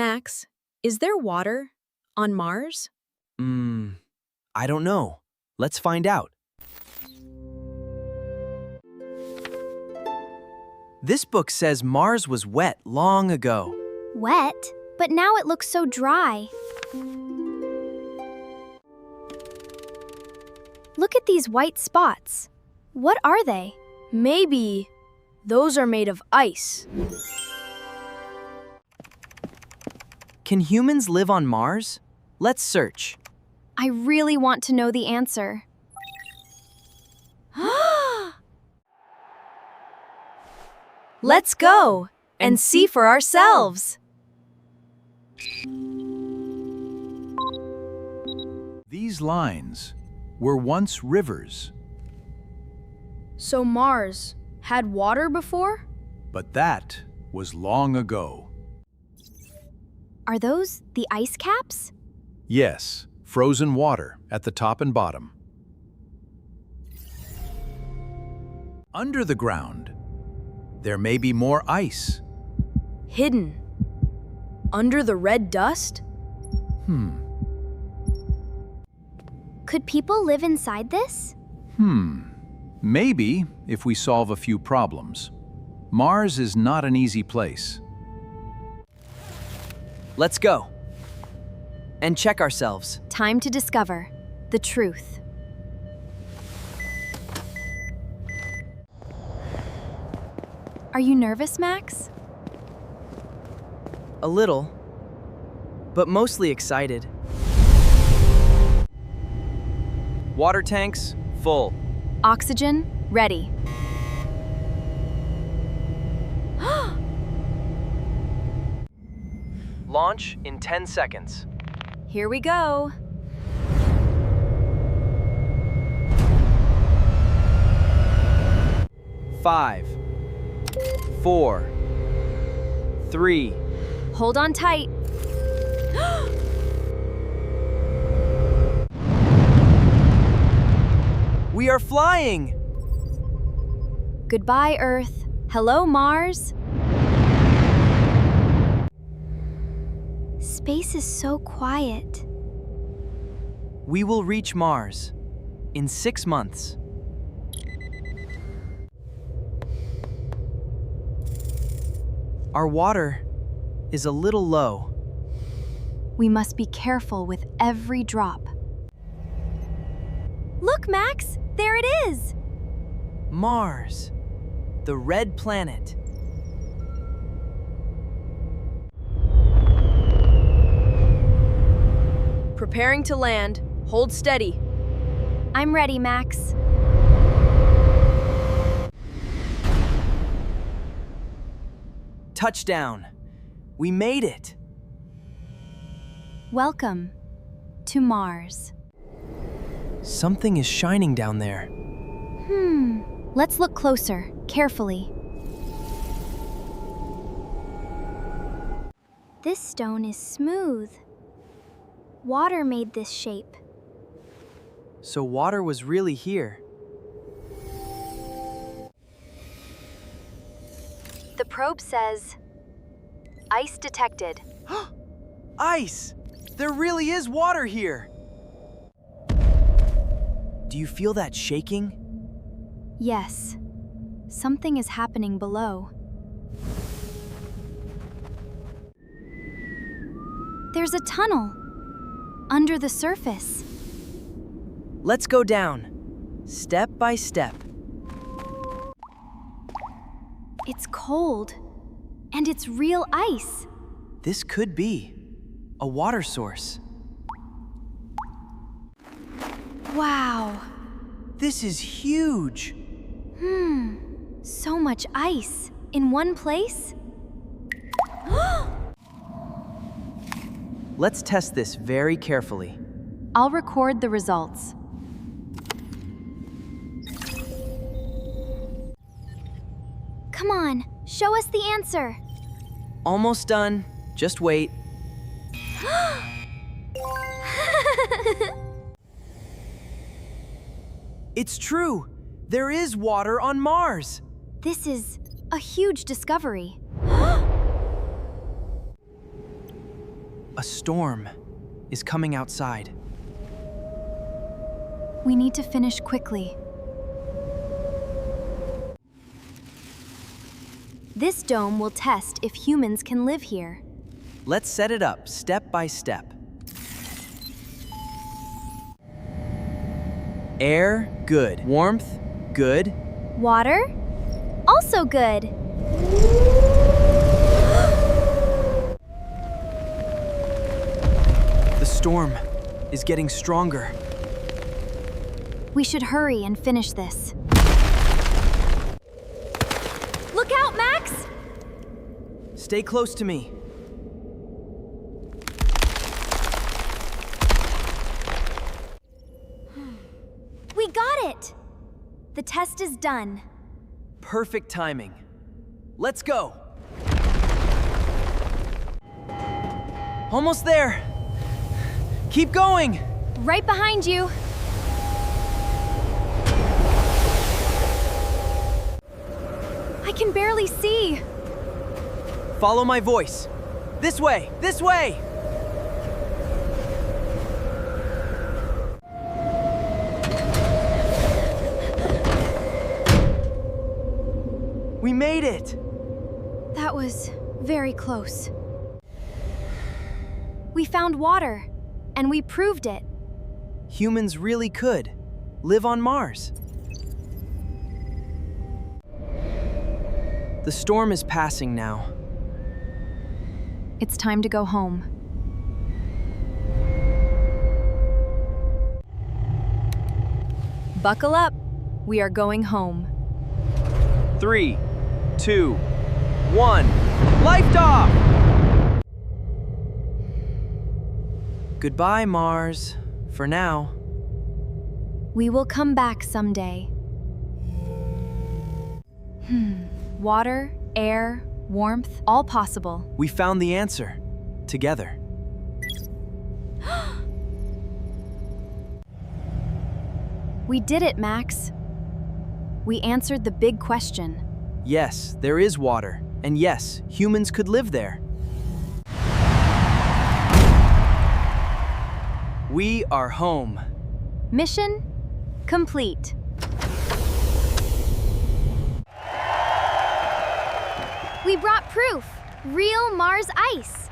Max, is there water on Mars? I don't know. Let's find out. This book says Mars was wet long ago. Wet? But now it looks so dry. Look at these white spots. What are they? Maybe those are made of ice. Can humans live on Mars? Let's search. I really want to know the answer. Let's go and see for ourselves. These lines were once rivers, So Mars had water before? but that was long ago. Are those the ice caps? Yes, frozen water at the top and bottom. Under the ground, there may be more ice. Hidden under the red dust? Could people live inside this? Maybe if we solve a few problems. Mars is not an easy place. Let's go. And check ourselves. Time to discover the truth. Are you nervous, Max? A little, but mostly excited. Water tanks full. Oxygen ready. Launch in 10 seconds. Here we go. Five, 4, 3. Hold on tight. We are flying! Goodbye, Earth. Hello, Mars. Space is so quiet. We will reach Mars in 6 months. Our water is a little low. We must be careful with every drop. Look, Max! There it is! Mars, the red planet. Preparing to land. Hold steady. I'm ready, Max. Touchdown. We made it. Welcome to Mars. Something is shining down there. Let's look closer, carefully. This stone is smooth. Water made this shape. So water was really here. The probe says, ice detected. Ice! There really is water here. Do you feel that shaking? Yes, something is happening below. There's a tunnel under the surface. Let's go down, step by step. It's cold, and it's real ice. This could be a water source. Wow, This is huge. so much ice in one place? Let's test this very carefully. I'll record the results. Come on, show us the answer. Almost done. Just wait. It's true. There is water on Mars. This is a huge discovery. A storm is coming outside. We need to finish quickly. This dome will test if humans can live here. Let's set it up step by step. Air, good. Warmth, good. Water? Also good. The storm is getting stronger. We should hurry and finish this. Look out, Max! Stay close to me. We got it! The test is done. Perfect timing. Let's go. Almost there. Keep going. Right behind you. I can barely see. Follow my voice. This way, this way. We made it. That was very close. We found water, and we proved it. Humans really could live on Mars. The storm is passing now. It's time to go home. Buckle up. We are going home. 3, 2, 1. Liftoff! Goodbye, Mars. For now. We will come back someday. Water, air, warmth, all possible. We found the answer. Together. We did it, Max. We answered the big question. Yes, there is water. And yes, humans could live there. We are home. Mission complete. We brought proof. Real Mars ice.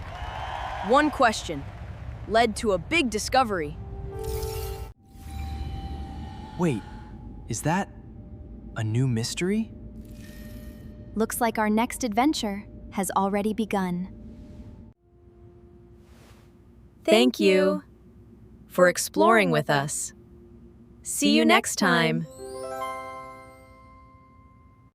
One question led to a big discovery. Wait, is that a new mystery? Looks like our next adventure has already begun. Thank you for exploring with us. See you next time.